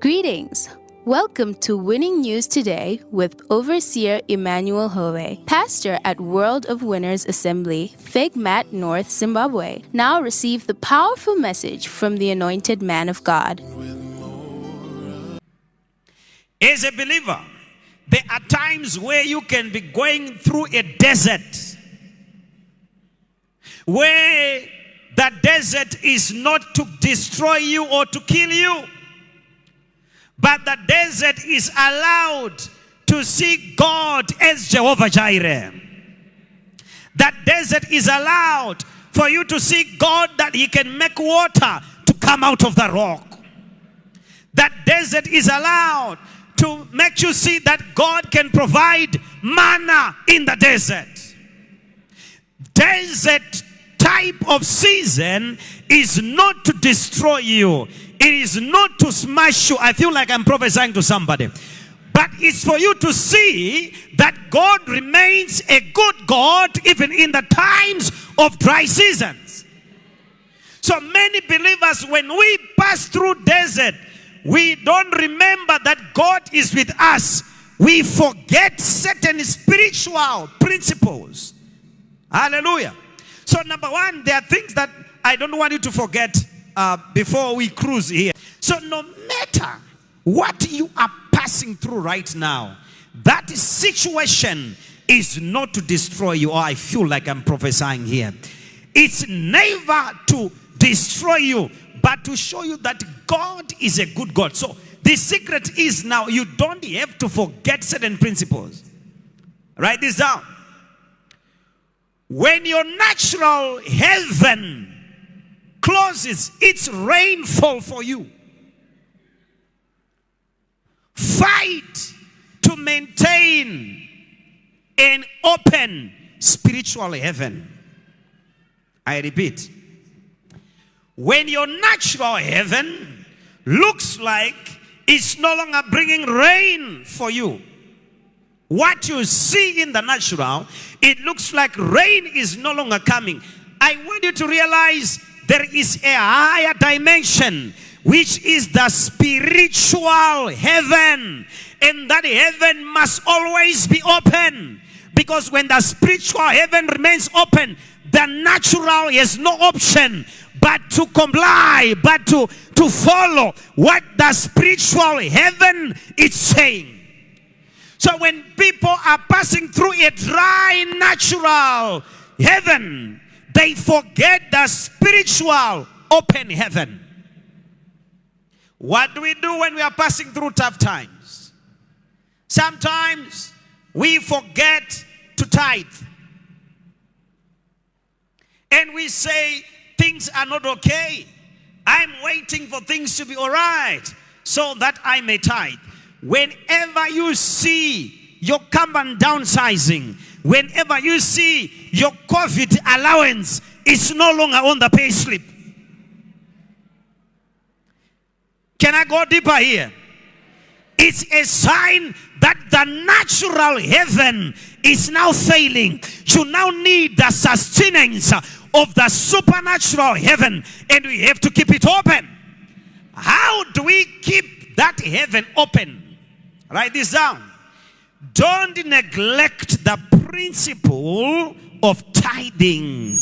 Greetings. Welcome to Winning News Today with Overseer Emmanuel Hove, pastor at World of Winners Assembly, Fig Mat North, Zimbabwe. Now receive the powerful message from the anointed man of God. As a believer, there are times where you can be going through a desert, where the desert is not to destroy you or to kill you, but the desert is allowed to see God as Jehovah Jireh. That desert is allowed for you to see God, that He can make water to come out of the rock. That desert is allowed to make you see that God can provide manna in the desert. Desert type of season is not to destroy you. It is not to smash you. I feel like I'm prophesying to somebody. But it's for you to see that God remains a good God even in the times of dry seasons. So many believers, when we pass through desert, we don't remember that God is with us. We forget certain spiritual principles. Hallelujah. So number one, there are things that I don't want you to forget before we cruise here. So no matter what you are passing through right now, that situation is not to destroy you. Oh, I feel like I'm prophesying here. It's never to destroy you, but to show you that God is a good God. So the secret is, now you don't have to forget certain principles. Write this down. When your natural heaven closes its rainfall for you, fight to maintain an open spiritual heaven. I repeat. When your natural heaven looks like it's no longer bringing rain for you, what you see in the natural, it looks like rain is no longer coming. I want you to realize there is a higher dimension, which is the spiritual heaven. And that heaven must always be open. Because when the spiritual heaven remains open, the natural has no option but to comply, but to follow what the spiritual heaven is saying. So when people are passing through a dry natural heaven, they forget the spiritual open heaven. What do we do when we are passing through tough times? Sometimes we forget to tithe. And we say, things are not okay. I'm waiting for things to be all right so that I may tithe. Whenever you see your company downsizing, whenever you see your COVID allowance is no longer on the pay slip. Can I go deeper here? It's a sign that the natural heaven is now failing. You now need the sustenance of the supernatural heaven, and we have to keep it open. How do we keep that heaven open? Write this down. Don't neglect the principle of tithing.